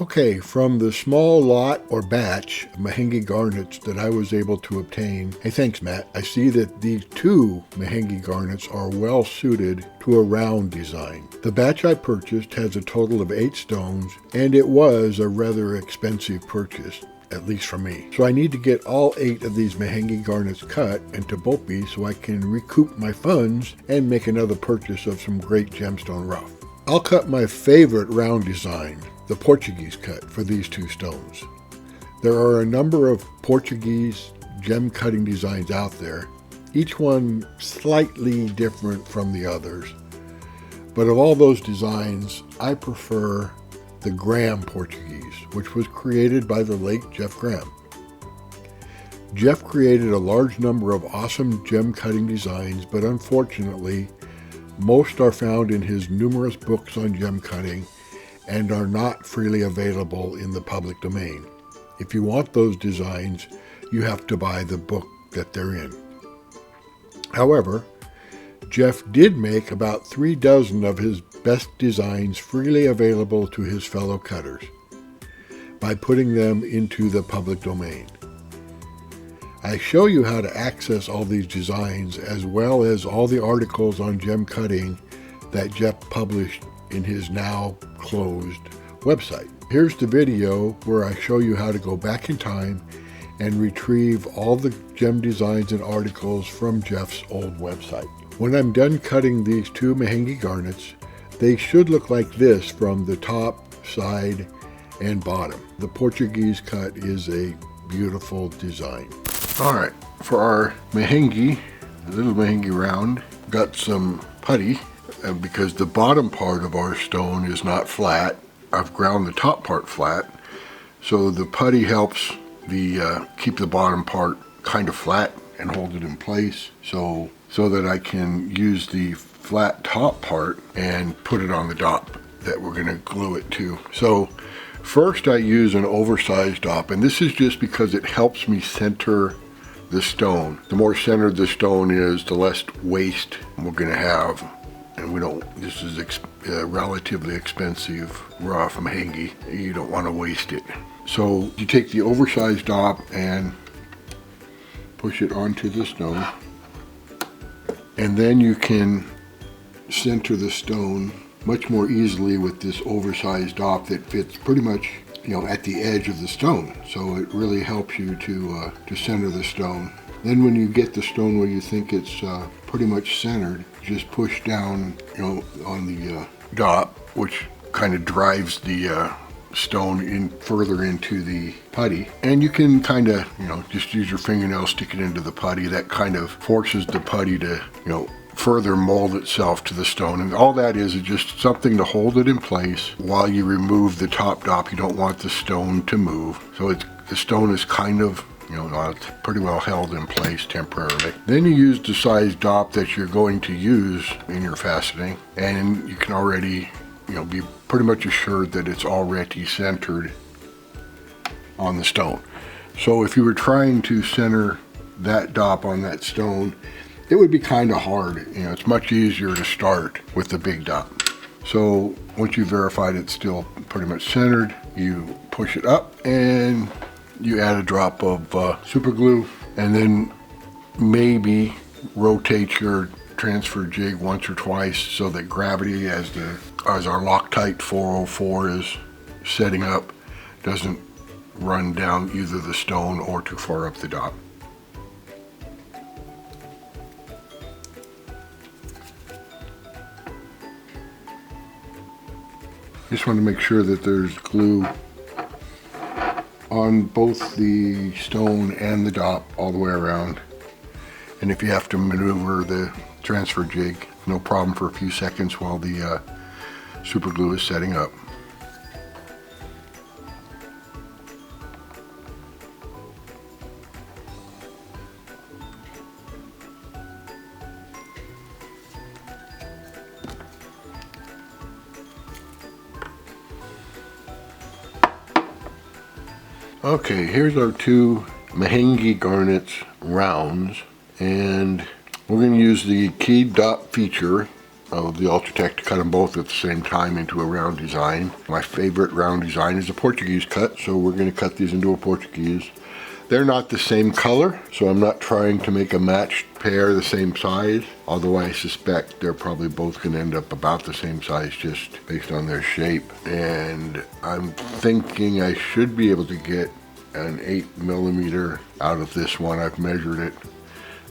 Okay, from the small lot or batch of Mahenge Garnets that I was able to obtain, hey thanks Matt, I see that these two Mahenge Garnets are well suited to a round design. The batch I purchased has a total of 8 stones, and it was a rather expensive purchase, at least for me. So I need to get all 8 of these Mahenge Garnets cut into BOPIE'S so I can recoup my funds and make another purchase of some great gemstone rough. I'll cut my favorite round design, the Portuguese cut, for these 2 stones. There are a number of Portuguese gem cutting designs out there, each one slightly different from the others. But of all those designs, I prefer the Graham Portuguese, which was created by the late Jeff Graham. Jeff created a large number of awesome gem cutting designs, but unfortunately, most are found in his numerous books on gem cutting and are not freely available in the public domain. If you want those designs, you have to buy the book that they're in. However, Jeff did make about 3 dozen of his best designs freely available to his fellow cutters by putting them into the public domain. I show you how to access all these designs as well as all the articles on gem cutting that Jeff published in his now closed website. Here's the video where I show you how to go back in time and retrieve all the gem designs and articles from Jeff's old website. When I'm done cutting these 2 Mahenge Garnets, they should look like this from the top, side, and bottom. The Portuguese cut is a beautiful design. Alright, for our Mahenge, little Mahenge round, got some putty. Because the bottom part of our stone is not flat, I've ground the top part flat, so the putty helps keep the bottom part kind of flat and hold it in place, so that I can use the flat top part and put it on the dop that we're going to glue it to. So first I use an oversized dop, and this is just because it helps me center the stone. The more centered the stone is, the less waste we're going to have. And this is relatively expensive rough Mahenge. You don't want to waste it. So you take the oversized dop and push it onto the stone. And then you can center the stone much more easily with this oversized dop that fits pretty much, at the edge of the stone. So it really helps you to center the stone. Then when you get the stone where you think it's pretty much centered, just push down, on the dop, which kind of drives the stone in further into the putty. And you can kind of, just use your fingernail, stick it into the putty. That kind of forces the putty to, further mold itself to the stone. And all that is just something to hold it in place while you remove the top dop. You don't want the stone to move. So the stone is kind of, it's pretty well held in place temporarily. Then you use the size dop that you're going to use in your faceting, and you can already, be pretty much assured that it's already centered on the stone. So if you were trying to center that dop on that stone, it would be kind of hard. It's much easier to start with the big dop. So once you verified it's still pretty much centered, you push it up and you add a drop of super glue, and then maybe rotate your transfer jig once or twice so that gravity, as our Loctite 404 is setting up, doesn't run down either the stone or too far up the dop. Just want to make sure that there's glue on both the stone and the dop all the way around. And if you have to maneuver the transfer jig, no problem for a few seconds while the super glue is setting up. Okay, here's our 2 Mahenge Garnets rounds, and we're going to use the keyed dot feature of the Ultratech to cut them both at the same time into a round design. My favorite round design is a Portuguese cut, so we're going to cut these into a Portuguese. They're not the same color, so I'm not trying to make a matched pair the same size, although I suspect they're probably both going to end up about the same size just based on their shape. And I'm thinking I should be able to get an 8mm out of this one. I've measured it,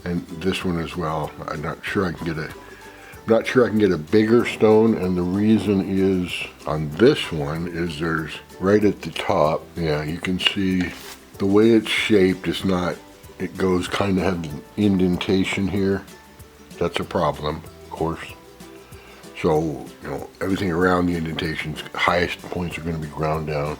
and this one as well. I'm not sure I can get a bigger stone, and the reason is on this one is there's right at the top, yeah, you can see the way it's shaped is not, it goes kind of have an indentation here. That's a problem, of course. So, you know, everything around the indentations, highest points are going to be ground down.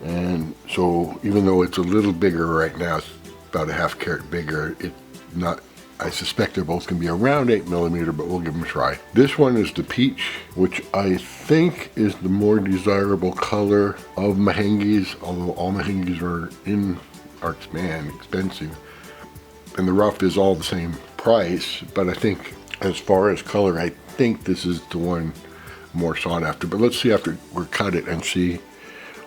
And so even though it's a little bigger right now, it's about a ½ carat bigger, it's not, I suspect they're both going to be around 8mm, but we'll give them a try. This one is the peach, which I think is the more desirable color of Mahenges, although all Mahenges are man, expensive. And the rough is all the same price, but I think as far as color, I think this is the one more sought after. But let's see after we're cut it and see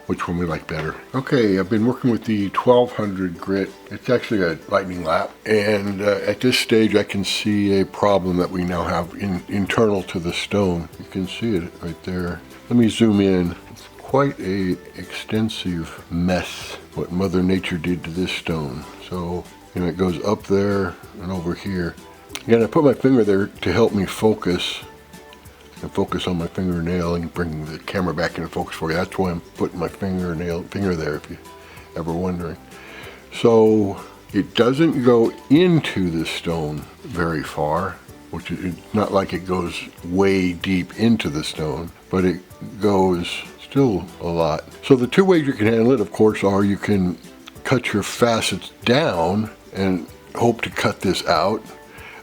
which one we like better. Okay, I've been working with the 1200 grit. It's actually a lightning lap, and at this stage I can see a problem that we now have internal to the stone. You can see it right there. Let me zoom in. It's quite a extensive mess what Mother Nature did to this stone. So, you know, it goes up there and over here. Again, I put my finger there to help me focus and focus on my fingernail and bring the camera back into focus for you. That's why I'm putting my finger there, if you ever wondering. So it doesn't go into the stone very far, which is not like it goes way deep into the stone, but it goes still a lot. So the two ways you can handle it, of course, are you can cut your facets down and hope to cut this out.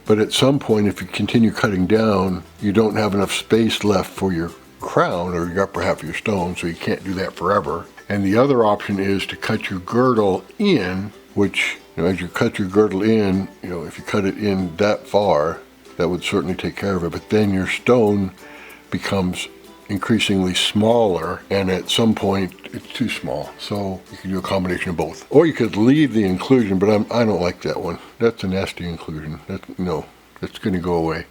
But at some point, if you continue cutting down, you don't have enough space left for your crown or your upper half of your stone, so you can't do that forever. And the other option is to cut your girdle in, which, you know, as you cut your girdle in, you know, if you cut it in that far, that would certainly take care of it. But then your stone becomes increasingly smaller, and at some point it's too small. So you can do a combination of both, or you could leave the inclusion, but I don't like that one. That's a nasty inclusion. No, that's going to go away.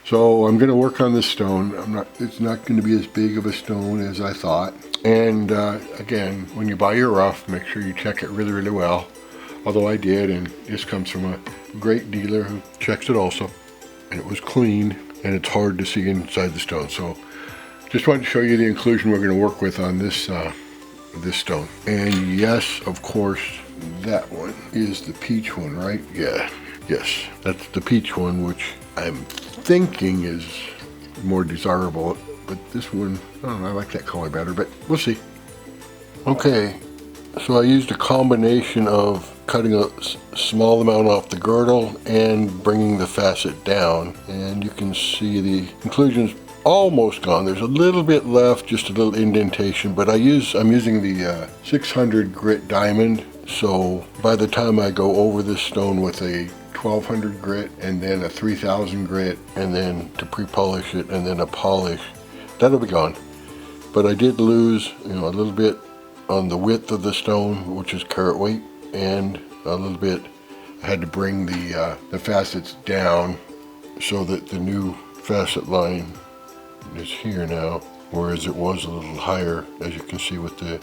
So I'm going to work on this stone. It's not going to be as big of a stone as I thought. And again, when you buy your rough, make sure you check it really, really well. Although I did, and this comes from a great dealer who checks it also, and it was clean, and it's hard to see inside the stone. So just wanted to show you the inclusion we're going to work with on this this stone. And yes, of course, that one is the peach one, right? Yeah, yes, that's the peach one, which I'm thinking is more desirable. But this one, I don't know, I like that color better, but we'll see. Okay, so I used a combination of cutting a small amount off the girdle and bringing the facet down. And you can see the inclusion's almost gone. There's a little bit left, just a little indentation, but I'm using the 600 grit diamond, so by the time I go over this stone with a 1200 grit and then a 3000 grit and then to pre-polish it and then a polish, that'll be gone. But I did lose, you know, a little bit on the width of the stone, which is carat weight, and a little bit I had to bring the facets down so that the new facet line is here now, whereas it was a little higher, as you can see with the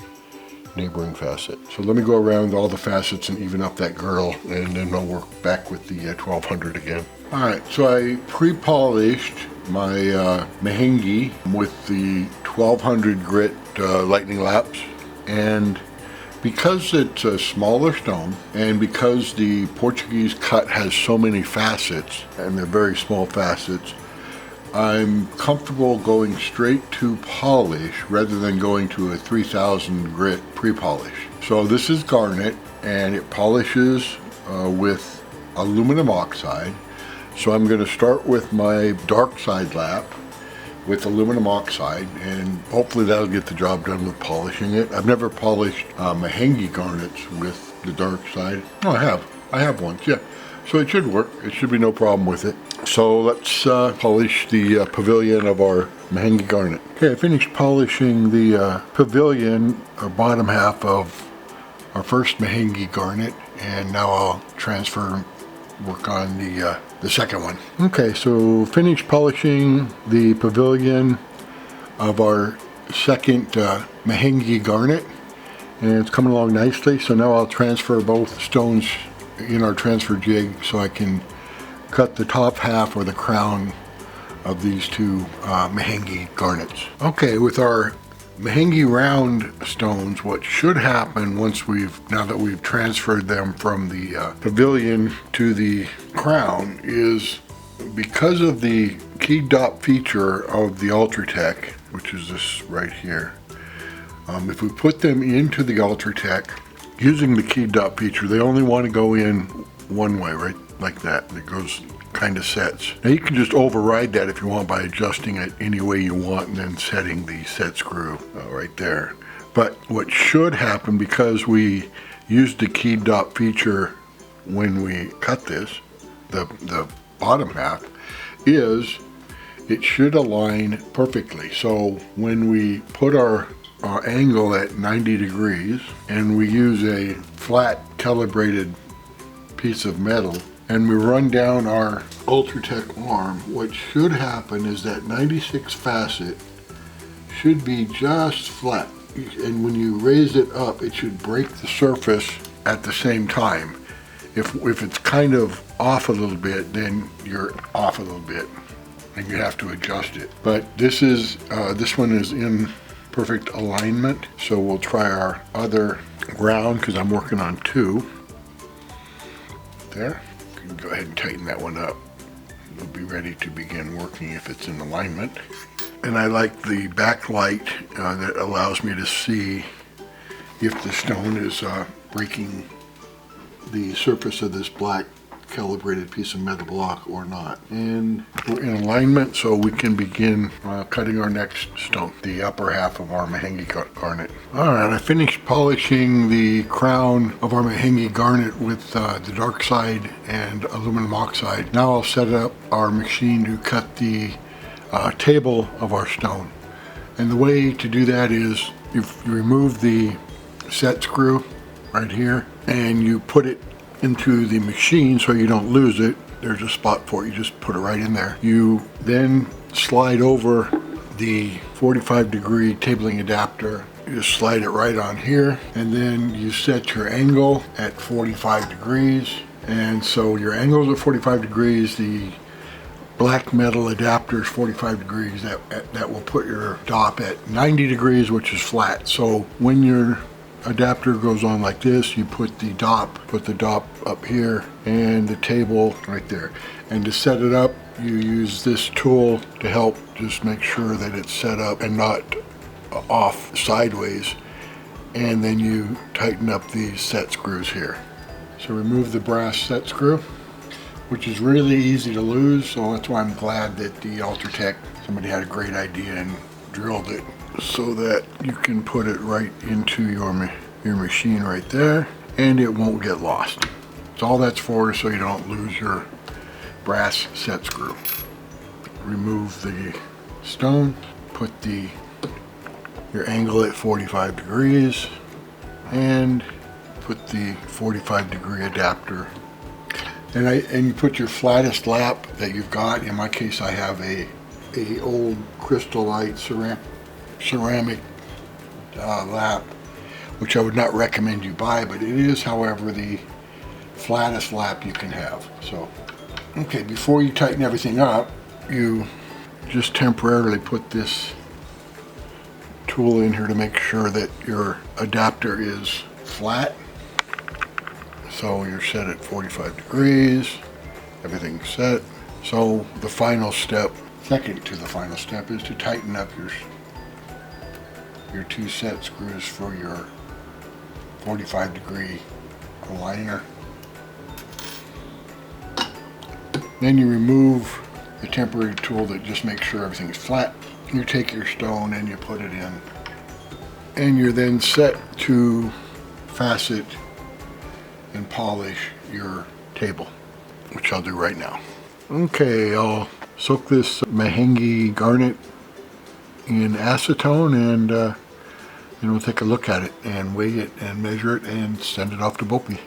neighboring facet. So let me go around all the facets and even up that girdle, and then I'll work back with the 1200 again. Alright, so I pre-polished my Mahenge with the 1200 grit lightning laps, and because it's a smaller stone, and because the Portuguese cut has so many facets, and they're very small facets, I'm comfortable going straight to polish rather than going to a 3000 grit pre-polish. So this is Garnet, and it polishes with aluminum oxide. So I'm going to start with my dark side lap with aluminum oxide, and hopefully that'll get the job done with polishing it. I've never polished Mahenge Garnets with the dark side. Oh, I have once, yeah. So it should work. It should be no problem with it. So let's polish the pavilion of our Mahenge Garnet. Okay, I finished polishing the pavilion, or bottom half of our first Mahenge Garnet, and now I'll transfer work on the second one. Okay, so finished polishing the pavilion of our second Mahenge Garnet, and it's coming along nicely. So now I'll transfer both stones in our transfer jig so I can cut the top half or the crown of these two Mahenge Garnets. Okay, with our Mahenge round stones, what should happen now that we've transferred them from the pavilion to the crown is, because of the keyed dot feature of the Ultratech, which is this right here, if we put them into the Ultratech using the keyed dot feature, they only want to go in one way, right? Like that. It goes kind of sets. Now you can just override that if you want by adjusting it any way you want and then setting the set screw right there. But what should happen, because we used the keyed dot feature when we cut this, the bottom half, is it should align perfectly. So when we put our angle at 90 degrees and we use a flat calibrated piece of metal and we run down our Ultratech arm, what should happen is that 96 facet should be just flat, and when you raise it up it should break the surface at the same time. If it's kind of off a little bit, then you're off a little bit and you have to adjust it. But this one is in perfect alignment, so we'll try our other round because I'm working on two. There. You can go ahead and tighten that one up. We'll be ready to begin working if it's in alignment. And I like the backlight that allows me to see if the stone is breaking the surface of this black calibrated piece of metal block or not. And we're in alignment, so we can begin cutting our next stone, the upper half of our Mahenge Garnet. Alright, I finished polishing the crown of our Mahenge Garnet with the dark side and aluminum oxide. Now I'll set up our machine to cut the table of our stone. And the way to do that is you remove the set screw right here and you put it into the machine so you don't lose it. There's a spot for it, you just put it right in there. You then slide over the 45-degree tabling adapter. You just slide it right on here, and then you set your angle at 45 degrees. And so your angle is at 45 degrees, the black metal adapter is 45 degrees. That will put your top at 90 degrees, which is flat. So when your adapter goes on like this, you put the dop up here and the table right there. And to set it up, you use this tool to help just make sure that it's set up and not off sideways. And then you tighten up these set screws here. So remove the brass set screw, which is really easy to lose, so that's why I'm glad that the Ultratech, somebody had a great idea and drilled it so that you can put it right into your machine right there and it won't get lost. So all that's for, so you don't lose your brass set screw. Remove the stone, put your angle at 45 degrees and put the 45-degree adapter. And you put your flattest lap that you've got. In my case, I have a old Crystalite ceramic lap, which I would not recommend you buy, but it is, however, the flattest lap you can have. So, okay, before you tighten everything up, you just temporarily put this tool in here to make sure that your adapter is flat. So you're set at 45 degrees, everything's set. So the final step, second to the final step, is to tighten up your two set screws for your 45-degree aligner. Then you remove the temporary tool that just makes sure everything's flat. You take your stone and you put it in. And you're then set to facet and polish your table, which I'll do right now. Okay, I'll soak this Mahenge Garnet in acetone and then we'll take a look at it and weigh it and measure it and send it off to BOPIE.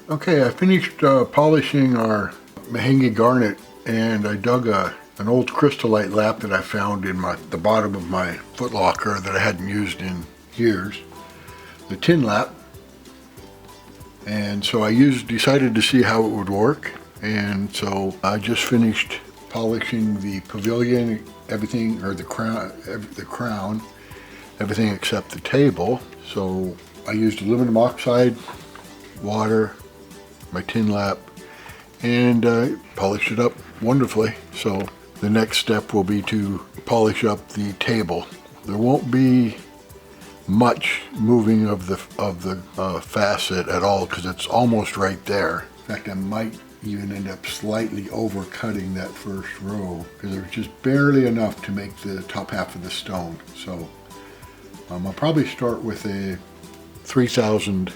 Okay, I finished polishing our Mahenge Garnet, and I dug an old crystallite lap that I found in the bottom of my footlocker that I hadn't used in years, the tin lap. And so I decided to see how it would work, and so I just finished polishing the pavilion, everything, or the crown, everything except the table. So I used aluminum oxide, water, my tin lap, and polished it up wonderfully. So the next step will be to polish up the table. There won't be much moving of the facet at all because it's almost right there. In fact, I might even end up slightly overcutting that first row because there's just barely enough to make the top half of the stone. So I'll probably start with a 3000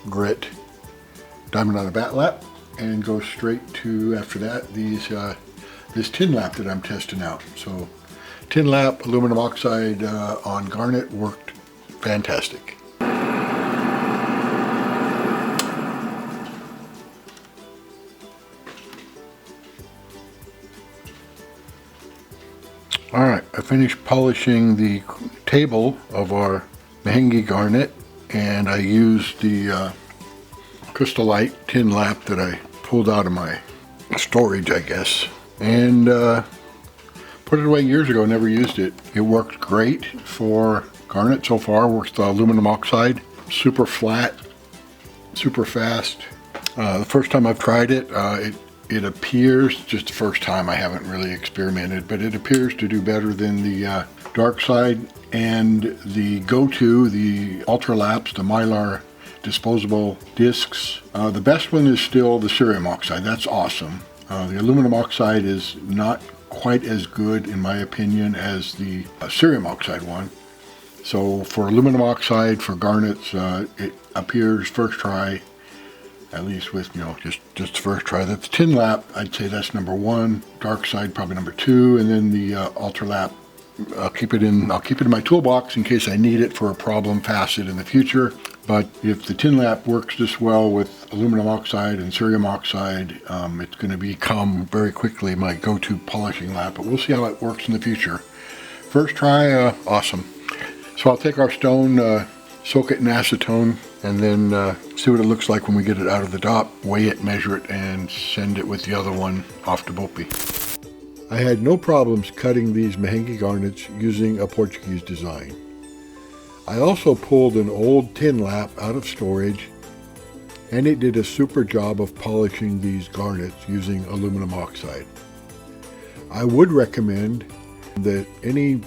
grit diamond on a bat lap and go straight to, after that, this tin lap that I'm testing out. So tin lap, aluminum oxide on garnet worked fantastic. Alright, I finished polishing the table of our Mahenge Garnet, and I used the crystallite tin lap that I pulled out of my storage, I guess, and put it away years ago, never used it. It worked great for garnet so far. Works the aluminum oxide, super flat, super fast. The first time I've tried it, it appears, just the first time, I haven't really experimented, but it appears to do better than the dark side and the go-to, the Ultra Laps, the Mylar disposable discs. The best one is still the cerium oxide. That's awesome. The aluminum oxide is not quite as good, in my opinion, as the cerium oxide one. So for aluminum oxide, for garnets, it appears first try, at least with, just first try. That's tin lap, I'd say that's number one. Dark side probably number two, and then the Ultra Lap. I'll keep it in my toolbox in case I need it for a problem facet in the future. But if the tin lap works this well with aluminum oxide and cerium oxide, it's going to become very quickly my go-to polishing lap. But we'll see how it works in the future. First try, awesome. So I'll take our stone, soak it in acetone, and then see what it looks like when we get it out of the DOP, weigh it, measure it, and send it with the other one off to BOPIE. I had no problems cutting these Mahenge Garnets using a Portuguese design. I also pulled an old tin lap out of storage, and it did a super job of polishing these garnets using aluminum oxide. I would recommend that any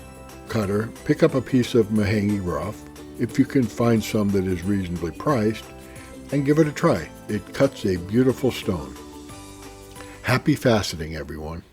cutter pick up a piece of Mahenge rough, if you can find some that is reasonably priced, and give it a try. It cuts a beautiful stone. Happy faceting, everyone.